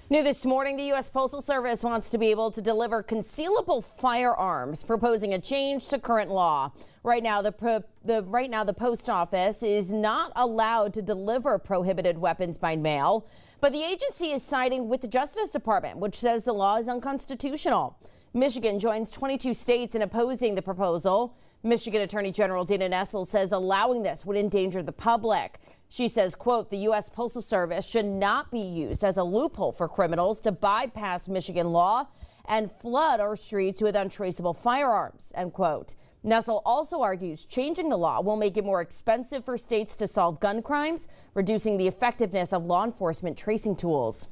New this morning, the U.S. Postal Service wants to be able to deliver concealable firearms, proposing a change to current law. Right now, the post office is not allowed to deliver prohibited weapons by mail, but the agency is siding with the Justice Department, which says the law is unconstitutional. Michigan joins 22 states in opposing the proposal. Michigan Attorney General Dana Nessel says allowing this would endanger the public. She says, quote, the U.S. Postal Service should not be used as a loophole for criminals to bypass Michigan law and flood our streets with untraceable firearms, end quote. Nessel also argues changing the law will make it more expensive for states to solve gun crimes, reducing the effectiveness of law enforcement tracing tools.